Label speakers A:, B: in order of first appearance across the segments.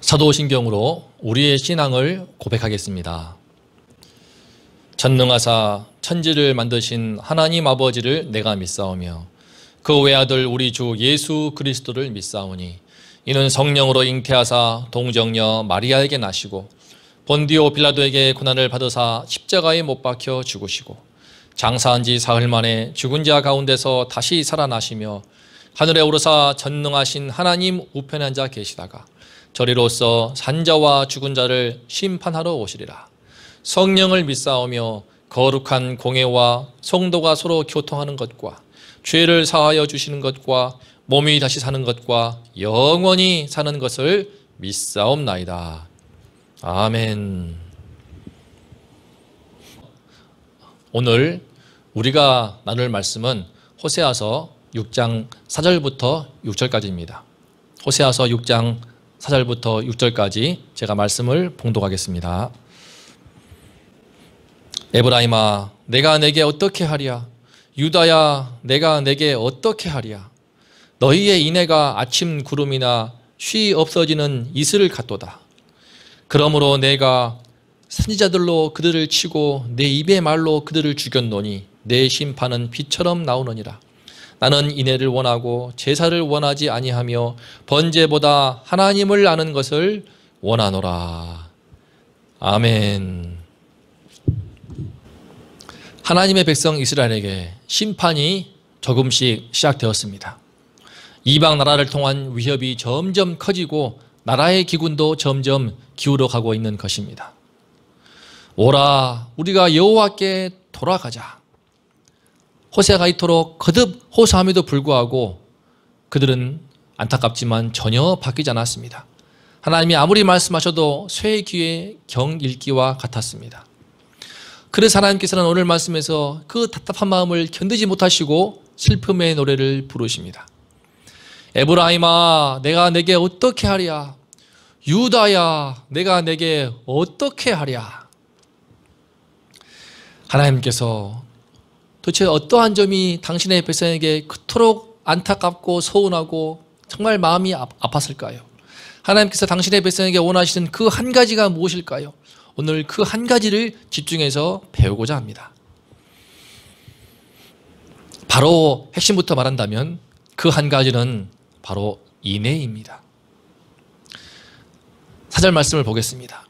A: 사도신경으로 우리의 신앙을 고백하겠습니다. 전능하사 천지를 만드신 하나님 아버지를 내가 믿사오며 그 외아들 우리 주 예수 그리스도를 믿사오니 이는 성령으로 잉태하사 동정녀 마리아에게 나시고 본디오 빌라도에게 고난을 받으사 십자가에 못 박혀 죽으시고 장사한 지 사흘 만에 죽은 자 가운데서 다시 살아나시며 하늘에 오르사 전능하신 하나님 우편에 앉아 계시다가 저리로서 산자와 죽은 자를 심판하러 오시리라. 성령을 믿사오며 거룩한 공회와 성도가 서로 교통하는 것과 죄를 사하여 주시는 것과 몸이 다시 사는 것과 영원히 사는 것을 믿사옵나이다. 아멘. 오늘 우리가 나눌 말씀은 호세아서 6장 4절부터 6절까지입니다. 호세아서 6장 4절부터 6절까지 제가 말씀을 봉독하겠습니다. 에브라임아, 내가 내게 어떻게 하랴? 유다야, 내가 내게 어떻게 하랴? 너희의 인애가 아침 구름이나 쉬 없어지는 이슬 같도다. 그러므로 내가 선지자들로 그들을 치고 내 입의 말로 그들을 죽였노니 내 심판은 비처럼 나오느니라. 나는 인애를 원하고 제사를 원하지 아니하며 번제보다 하나님을 아는 것을 원하노라. 아멘. 하나님의 백성 이스라엘에게 심판이 조금씩 시작되었습니다. 이방 나라를 통한 위협이 점점 커지고 나라의 기군도 점점 기울어가고 있는 것입니다. 오라, 우리가 여호와께 돌아가자. 호세아가 이토록 거듭 호소함에도 불구하고 그들은 안타깝지만 전혀 바뀌지 않았습니다. 하나님이 아무리 말씀하셔도 쇠의 귀에 경 읽기와 같았습니다. 그래서 하나님께서는 오늘 말씀에서 그 답답한 마음을 견디지 못하시고 슬픔의 노래를 부르십니다. 에브라임아, 내가 내게 어떻게 하랴? 유다야, 내가 내게 어떻게 하랴? 하나님께서 도대체 어떠한 점이 당신의 백성에게 그토록 안타깝고 서운하고 정말 마음이 아팠을까요? 하나님께서 당신의 백성에게 원하시는 그 한 가지가 무엇일까요? 오늘 그 한 가지를 집중해서 배우고자 합니다. 바로 핵심부터 말한다면 그 한 가지는 바로 인애입니다. 4절 말씀을 보겠습니다.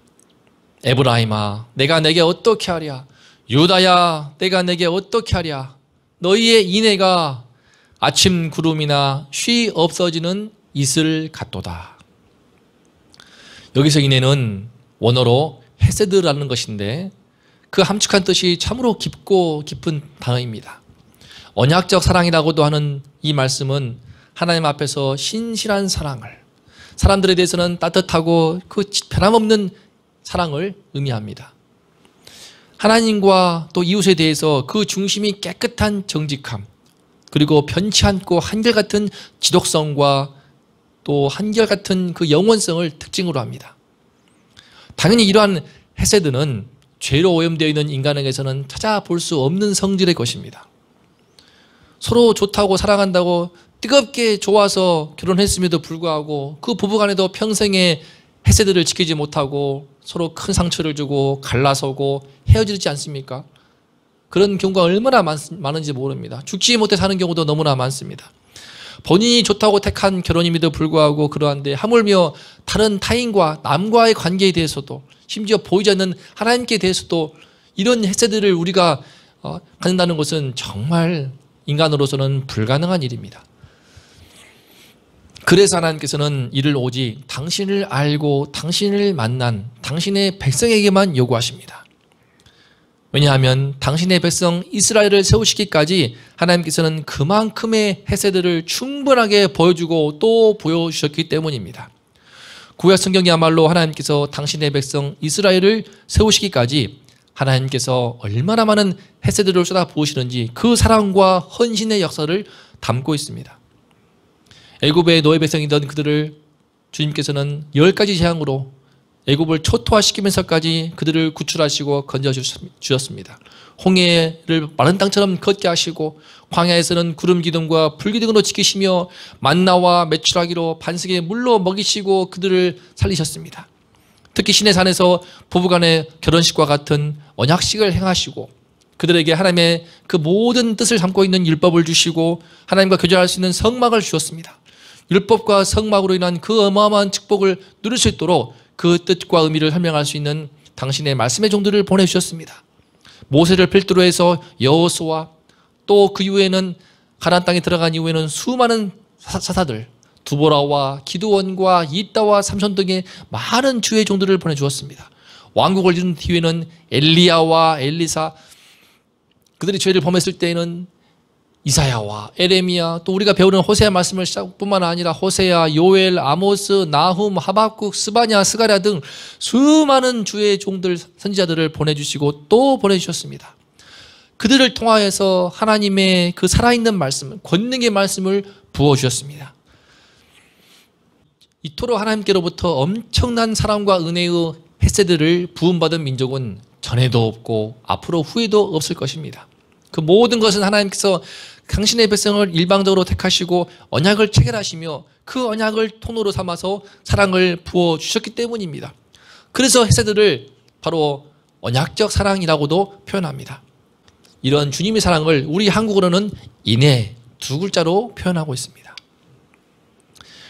A: 에브라임아, 내가 내게 어떻게 하랴? 유다야, 내가 내게 어떻게 하랴? 너희의 인애가 아침 구름이나 쉬 없어지는 이슬 같도다. 여기서 인애는 원어로 헤세드라는 것인데 그 함축한 뜻이 참으로 깊고 깊은 단어입니다. 언약적 사랑이라고도 하는 이 말씀은 하나님 앞에서 신실한 사랑을, 사람들에 대해서는 따뜻하고 그 변함없는 사랑을 의미합니다. 하나님과 또 이웃에 대해서 그 중심이 깨끗한 정직함, 그리고 변치 않고 한결같은 지독성과 또 한결같은 그 영원성을 특징으로 합니다. 당연히 이러한 헤세드는 죄로 오염되어 있는 인간에게서는 찾아볼 수 없는 성질의 것입니다. 서로 좋다고 사랑한다고 뜨겁게 좋아서 결혼했음에도 불구하고 그 부부간에도 평생의 헤세드를 지키지 못하고 서로 큰 상처를 주고 갈라서고 헤어지지 않습니까? 그런 경우가 얼마나 많은지 모릅니다. 죽지 못해 사는 경우도 너무나 많습니다. 본인이 좋다고 택한 결혼임에도 불구하고 그러한데 하물며 다른 타인과 남과의 관계에 대해서도 심지어 보이지 않는 하나님께 대해서도 이런 헤세드를 우리가 갖는다는 것은 정말 인간으로서는 불가능한 일입니다. 그래서 하나님께서는 이를 오직 당신을 알고 당신을 만난 당신의 백성에게만 요구하십니다. 왜냐하면 당신의 백성 이스라엘을 세우시기까지 하나님께서는 그만큼의 헤세드를 충분하게 보여주고 또 보여주셨기 때문입니다. 구약 성경이야말로 하나님께서 당신의 백성 이스라엘을 세우시기까지 하나님께서 얼마나 많은 헤세드를 쏟아부으시는지 그 사랑과 헌신의 역사를 담고 있습니다. 애굽의 노예 백성이던 그들을 주님께서는 10가지 재앙으로 애굽을 초토화시키면서까지 그들을 구출하시고 건져주셨습니다. 홍해를 마른 땅처럼 걷게 하시고 광야에서는 구름 기둥과 불 기둥으로 지키시며 만나와 메추라기로 반석의 물로 먹이시고 그들을 살리셨습니다. 특히 시내산에서 부부간의 결혼식과 같은 언약식을 행하시고 그들에게 하나님의 그 모든 뜻을 담고 있는 율법을 주시고 하나님과 교제할 수 있는 성막을 주셨습니다. 율법과 성막으로 인한 그 어마어마한 축복을 누릴 수 있도록 그 뜻과 의미를 설명할 수 있는 당신의 말씀의 종들을 보내주셨습니다. 모세를 필두로 해서 여호수아, 또 그 이후에는 가나안 땅에 들어간 이후에는 수많은 사사들, 두보라와 기드온과 이따와 삼손 등의 많은 주의 종들을 보내주었습니다. 왕국을 이룬 뒤에는 엘리야와 엘리사, 그들이 죄를 범했을 때에는 이사야와 에레미야, 또 우리가 배우는 호세아 말씀을 뿐만 아니라 호세아, 요엘, 아모스, 나훔, 하박국, 스바냐, 스가랴 등 수많은 주의 종들, 선지자들을 보내주시고 또 보내주셨습니다. 그들을 통하여서 하나님의 그 살아있는 말씀, 권능의 말씀을 부어주셨습니다. 이토록 하나님께로부터 엄청난 사랑과 은혜의 햇새들을 부음받은 민족은 전에도 없고 앞으로 후에도 없을 것입니다. 그 모든 것은 하나님께서 당신의 백성을 일방적으로 택하시고 언약을 체결하시며 그 언약을 통로로 삼아서 사랑을 부어주셨기 때문입니다. 그래서 햇새들을 바로 언약적 사랑이라고도 표현합니다. 이런 주님의 사랑을 우리 한국어로는 인애 두 글자로 표현하고 있습니다.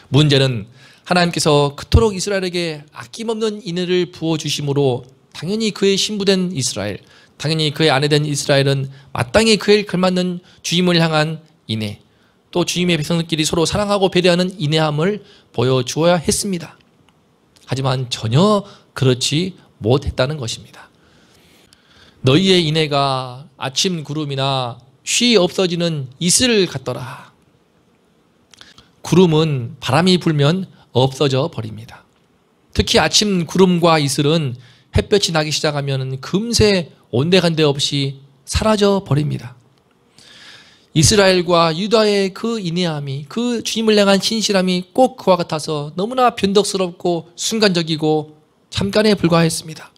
A: 문제는 하나님께서 그토록 이스라엘에게 아낌없는 인애를 부어주심으로 당연히 그의 신부된 이스라엘, 당연히 그의 아내된 이스라엘은 마땅히 그에 걸맞는 주님을 향한 인애, 또 주님의 백성들끼리 서로 사랑하고 배려하는 인애함을 보여주어야 했습니다. 하지만 전혀 그렇지 못했다는 것입니다. 너희의 인애가 아침 구름이나 쉬 없어지는 이슬 같더라. 구름은 바람이 불면 없어져 버립니다. 특히 아침 구름과 이슬은 햇볕이 나기 시작하면 금세 온데간데 없이 사라져 버립니다. 이스라엘과 유다의 그 인내함이, 그 주님을 향한 신실함이 꼭 그와 같아서 너무나 변덕스럽고 순간적이고 잠깐에 불과했습니다.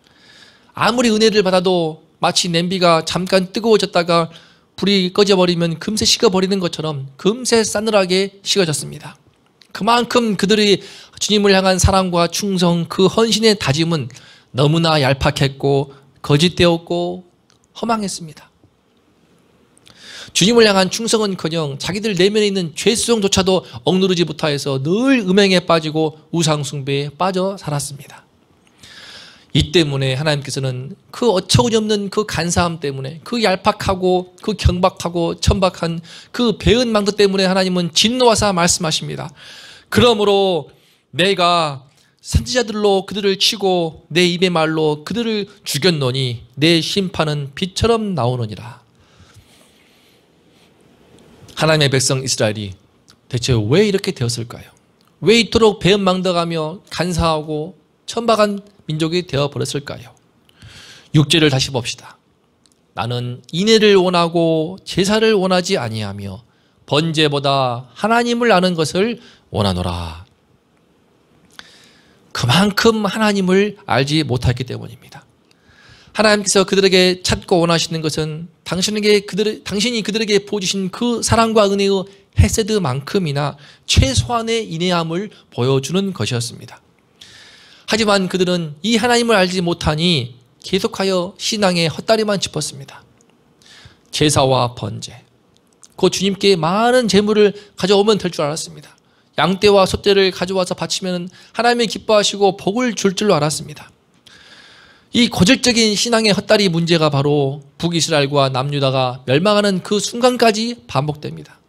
A: 아무리 은혜를 받아도 마치 냄비가 잠깐 뜨거워졌다가 불이 꺼져버리면 금세 식어버리는 것처럼 금세 싸늘하게 식어졌습니다. 그만큼 그들이 주님을 향한 사랑과 충성, 그 헌신의 다짐은 너무나 얄팍했고 거짓되었고 허망했습니다. 주님을 향한 충성은커녕 자기들 내면에 있는 죄수성조차도 억누르지 못하여서 늘 음행에 빠지고 우상숭배에 빠져 살았습니다. 이 때문에 하나님께서는 그 어처구니없는 그 간사함 때문에, 그 얄팍하고 그 경박하고 천박한 그 배은 망대 때문에 하나님은 진노하사 말씀하십니다. 그러므로 내가 선지자들로 그들을 치고 내 입의 말로 그들을 죽였노니 내 심판은 빛처럼 나오느니라. 하나님의 백성 이스라엘이 대체 왜 이렇게 되었을까요? 왜 이토록 배은망덕하며 간사하고 천박한 민족이 되어버렸을까요? 6절을 다시 봅시다. 나는 인애를 원하고 제사를 원하지 아니하며 번제보다 하나님을 아는 것을 원하노라. 그만큼 하나님을 알지 못했기 때문입니다. 하나님께서 그들에게 찾고 원하시는 것은 당신이 그들에게 보여주신 그 사랑과 은혜의 햇새드만큼이나 최소한의 인내함을 보여주는 것이었습니다. 하지만 그들은 이 하나님을 알지 못하니 계속하여 신앙의 헛다리만 짚었습니다. 제사와 번제, 곧 주님께 많은 재물을 가져오면 될 줄 알았습니다. 양떼와 소떼를 가져와서 바치면 하나님이 기뻐하시고 복을 줄 줄로 알았습니다. 이 고질적인 신앙의 헛다리 문제가 바로 북이스라엘과 남유다가 멸망하는 그 순간까지 반복됩니다.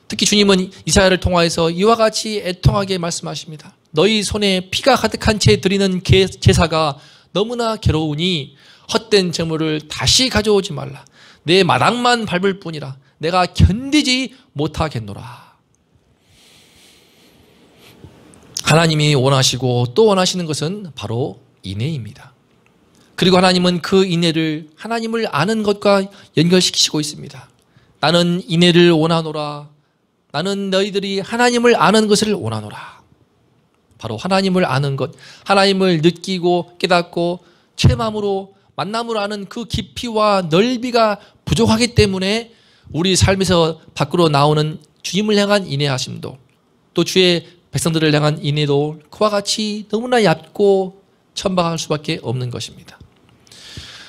A: 특히 주님은 이사야를 통하여서 이와 같이 애통하게 말씀하십니다. 너희 손에 피가 가득한 채 드리는 제사가 너무나 괴로우니 헛된 재물을 다시 가져오지 말라. 내 마당만 밟을 뿐이라 내가 견디지 못하겠노라. 하나님이 원하시고 또 원하시는 것은 바로 인애입니다. 그리고 하나님은 그 인애를 하나님을 아는 것과 연결시키시고 있습니다. 나는 인애를 원하노라. 나는 너희들이 하나님을 아는 것을 원하노라. 바로 하나님을 아는 것, 하나님을 느끼고 깨닫고 체험함으로 만남으로 아는 그 깊이와 넓이가 부족하기 때문에 우리 삶에서 밖으로 나오는 주님을 향한 인내하심도 또 주의 백성들을 향한 인내도 그와 같이 너무나 얕고 천박할 수밖에 없는 것입니다.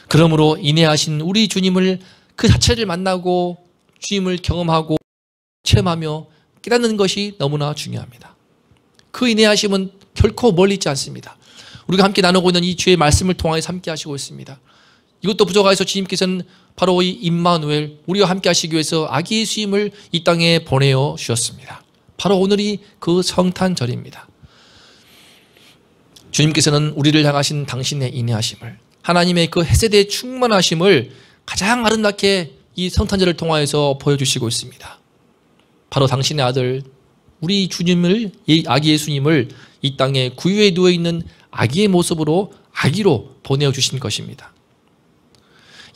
A: 그러므로 인내하신 우리 주님을 그 자체를 만나고 주님을 경험하고 체험하며 깨닫는 것이 너무나 중요합니다. 그 인내하심은 결코 멀리 있지 않습니다. 우리가 함께 나누고 있는 이 주의 말씀을 통하여 함께 하시고 있습니다. 이것도 부족하여서 주님께서는 바로 이 임마누엘, 우리와 함께 하시기 위해서 아기 예수님을 이 땅에 보내어 주셨습니다. 바로 오늘이 그 성탄절입니다. 주님께서는 우리를 향하신 당신의 인내하심을, 하나님의 그 헤세드의 충만하심을 가장 아름답게 이 성탄절을 통하여서 보여주시고 있습니다. 바로 당신의 아들, 우리 주님을, 이 아기 예수님을 이 땅에 구유에 누워있는 아기의 모습으로 아기로 보내주신 것입니다.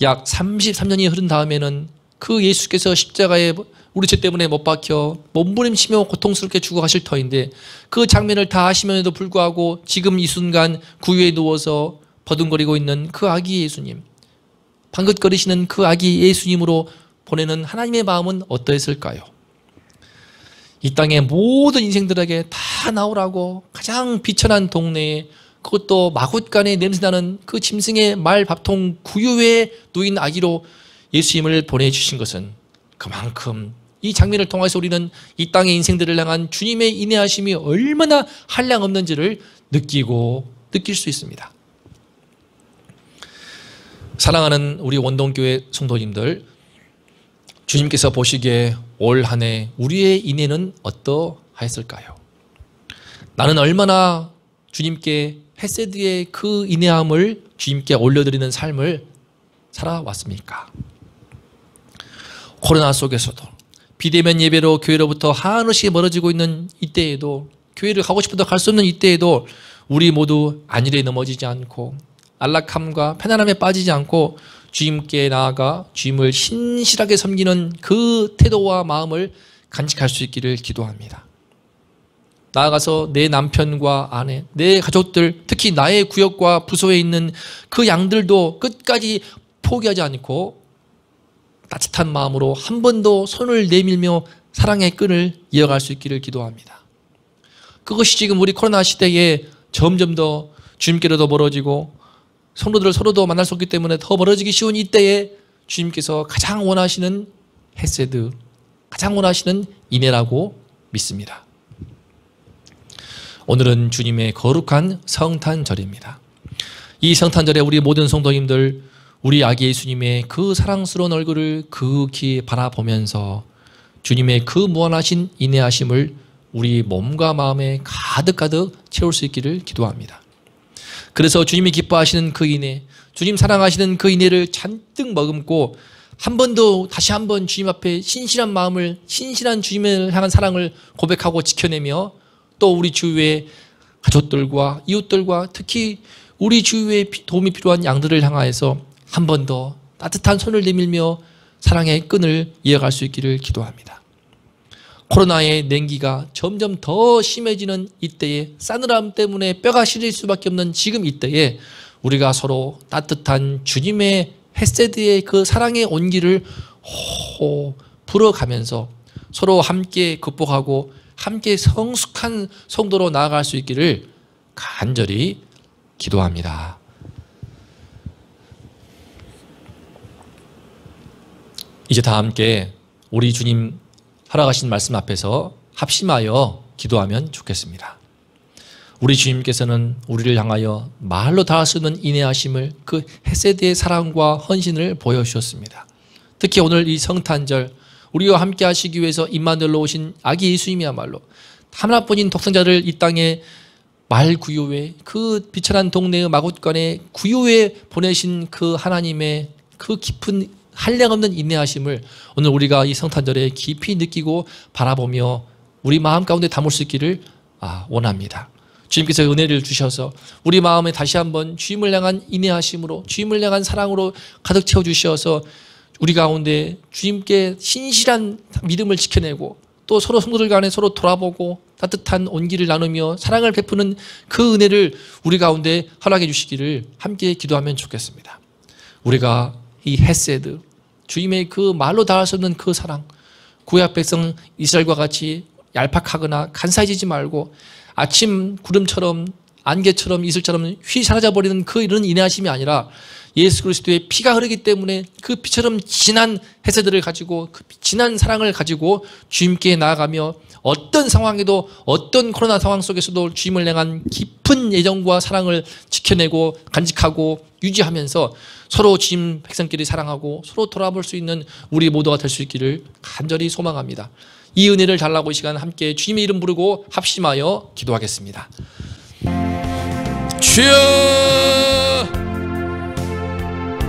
A: 약 33년이 흐른 다음에는 그 예수께서 십자가에 우리 죄 때문에 못 박혀 몸부림치며 고통스럽게 죽어가실 터인데 그 장면을 다 하시면에도 불구하고 지금 이 순간 구유에 누워서 버둥거리고 있는 그 아기 예수님, 방긋거리시는 그 아기 예수님으로 보내는 하나님의 마음은 어떠했을까요? 이 땅의 모든 인생들에게 다 나오라고 가장 비천한 동네에, 그것도 마굿간에 냄새나는 그 짐승의 말 밥통 구유에 누인 아기로 예수님을 보내주신 것은 그만큼 이 장면을 통해서 우리는 이 땅의 인생들을 향한 주님의 인내하심이 얼마나 한량없는지를 느낄 수 있습니다. 사랑하는 우리 원동교회 성도님들, 주님께서 보시기에 올 한 해 우리의 인내는 어떠하였을까요? 나는 얼마나 주님께 헤세드의 그 인내함을 주님께 올려드리는 삶을 살아왔습니까? 코로나 속에서도 비대면 예배로 교회로부터 한없이 멀어지고 있는 이때에도, 교회를 가고 싶어도 갈 수 없는 이때에도 우리 모두 안일에 넘어지지 않고 안락함과 편안함에 빠지지 않고 주님께 나아가 주님을 신실하게 섬기는 그 태도와 마음을 간직할 수 있기를 기도합니다. 나아가서 내 남편과 아내, 내 가족들, 특히 나의 구역과 부서에 있는 그 양들도 끝까지 포기하지 않고 따뜻한 마음으로 한 번도 손을 내밀며 사랑의 끈을 이어갈 수 있기를 기도합니다. 그것이 지금 우리 코로나 시대에 점점 더 주님께로도 멀어지고 성도들 서로도 만날 수 없기 때문에 더 멀어지기 쉬운 이때에 주님께서 가장 원하시는 헤세드, 가장 원하시는 인애라고 믿습니다. 오늘은 주님의 거룩한 성탄절입니다. 이 성탄절에 우리 모든 성도님들, 우리 아기 예수님의 그 사랑스러운 얼굴을 극히 바라보면서 주님의 그 무한하신 인애하심을 우리 몸과 마음에 가득가득 채울 수 있기를 기도합니다. 그래서 주님이 기뻐하시는 그 인애, 주님 사랑하시는 그 인애를 잔뜩 머금고 한 번 더 다시 한번 주님 앞에 신실한 마음을, 신실한 주님을 향한 사랑을 고백하고 지켜내며 또 우리 주위의 가족들과 이웃들과 특히 우리 주위에 도움이 필요한 양들을 향하여서 한 번 더 따뜻한 손을 내밀며 사랑의 끈을 이어갈 수 있기를 기도합니다. 코로나의 냉기가 점점 더 심해지는 이때에, 싸늘함 때문에 뼈가 시릴 수밖에 없는 지금 이때에 우리가 서로 따뜻한 주님의 헤세드의 그 사랑의 온기를 불어가면서 서로 함께 극복하고 함께 성숙한 성도로 나아갈 수 있기를 간절히 기도합니다. 이제 다 함께 우리 주님 허락하신 말씀 앞에서 합심하여 기도하면 좋겠습니다. 우리 주님께서는 우리를 향하여 말로 다 할 수 없는 인애하심을, 그 헤세드의 사랑과 헌신을 보여주셨습니다. 특히 오늘 이 성탄절, 우리와 함께 하시기 위해서 임마누엘로 오신 아기 예수님이야말로 하나뿐인 독생자를 이 땅에 말 구유에, 그 비천한 동네의 마굿간에 구유에 보내신 그 하나님의 그 깊은 한량없는 인내하심을 오늘 우리가 이 성탄절에 깊이 느끼고 바라보며 우리 마음 가운데 담을 수 있기를 원합니다. 주님께서 은혜를 주셔서 우리 마음에 다시 한번 주님을 향한 인내하심으로, 주님을 향한 사랑으로 가득 채워주셔서 우리 가운데 주님께 신실한 믿음을 지켜내고 또 서로 성도들 간에 서로 돌아보고 따뜻한 온기를 나누며 사랑을 베푸는 그 은혜를 우리 가운데 허락해 주시기를 함께 기도하면 좋겠습니다. 우리가 이 헤세드, 주님의 그 말로 다할 수 없는 그 사랑, 구약 백성 이스라엘과 같이 얄팍하거나 간사해지지 말고 아침 구름처럼 안개처럼 이슬처럼 휘 사라져버리는 그 이런 인내하심이 아니라 예수 그리스도의 피가 흐르기 때문에 그 피처럼 진한 헤세드를 가지고 그 진한 사랑을 가지고 주님께 나아가며 어떤 상황에도 어떤 코로나 상황 속에서도 주님을 향한 깊은 애정과 사랑을 지켜내고 간직하고 유지하면서 서로 주님 백성끼리 사랑하고 서로 돌아볼 수 있는 우리 모두가 될 수 있기를 간절히 소망합니다. 이 은혜를 달라고 이 시간 함께 주님의 이름 부르고 합심하여 기도하겠습니다. 주여!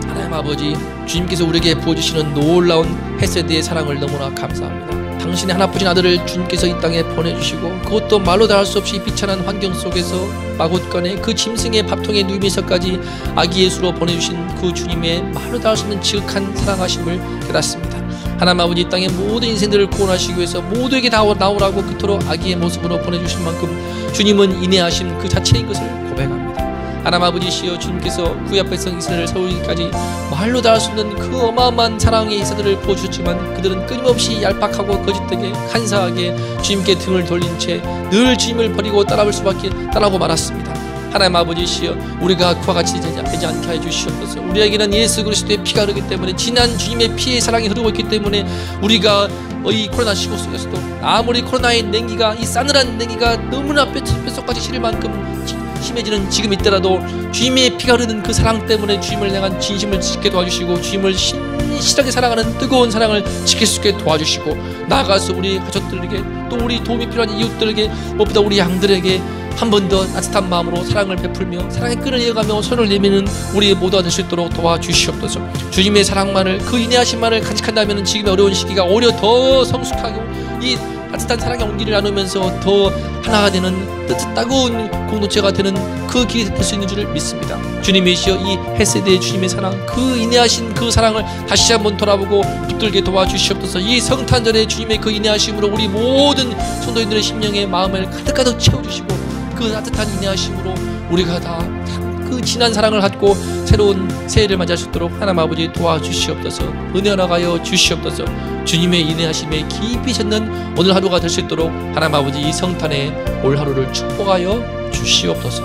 A: 하나님 아버지, 주님께서 우리에게 부어주시는 놀라운 헤세드의 사랑을 너무나 감사합니다. 당신의 하나뿐인 아들을 주님께서 이 땅에 보내주시고 그것도 말로 다할 수 없이 비천한 환경 속에서 마굿간에 그 짐승의 밥통에 누이면서까지 아기 예수로 보내주신 그 주님의 말로 다할 수 없는 지극한 사랑하심을 깨닫습니다. 하나님 아버지, 이 땅의 모든 인생들을 구원하시기 위해서 모두에게 다 나오라고 그토록 아기의 모습으로 보내주신 만큼 주님은 인내하심 그 자체인 것을 고백합니다. 하나님 아버지시여, 주님께서 구약 백성 이스라엘을 세우기까지 말로 다할 수 없는 그 어마어마한 사랑의 이사들을 보여주셨지만 그들은 끊임없이 얄팍하고 거짓되게 간사하게 주님께 등을 돌린 채 늘 주님을 버리고 따라오고 말았습니다. 하나님 아버지시여, 우리가 그와 같이 되지 않게 해주시옵소서. 우리에게는 예수 그리스도의 피가 흐르기 때문에 진한 주님의 피의 사랑이 흐르고 있기 때문에 우리가 이 코로나 시국 속에서도 아무리 코로나의 냉기가, 이 싸늘한 냉기가 너무나 뼛속까지 시릴 만큼 심해지는 지금 이때라도 주님의 피가 흐르는 그 사랑 때문에 주님을 향한 진심을 지키게 도와주시고 주님을 신실하게 사랑하는 뜨거운 사랑을 지킬 수 있게 도와주시고, 나아가서 우리 가족들에게 또 우리 도움이 필요한 이웃들에게 무엇보다 우리 양들에게 한 번 더 따뜻한 마음으로 사랑을 베풀며 사랑의 끈을 이어가며 손을 내미는 우리 모두가 될 수 있도록 도와주시옵소서. 주님의 사랑만을, 그 인내하심만을 간직한다면 지금의 어려운 시기가 오히려 더 성숙하고 이 따뜻한 사랑의 온기를 나누면서 더 하나가 되는 따가운 공동체가 되는 그 길이 될 수 있는 줄을 믿습니다. 주님이시여, 이 헤세드의 주님의 사랑, 그 인내하신 그 사랑을 다시 한번 돌아보고 붙들게 도와주시옵소서. 이 성탄절에 주님의 그 인내하심으로 우리 모든 성도인들의 심령의 마음을 가득가득 채워주시고 그 따뜻한 인내하심으로 우리가 다 그 진한 사랑을 갖고 새로운 새해를 맞이할 수 있도록 하나님 아버지 도와주시옵소서. 은혜 허락하여 주시옵소서. 주님의 인내하심에 깊이 젖는 오늘 하루가 될 수 있도록 하나님 아버지 이 성탄의 올 하루를 축복하여 주시옵소서.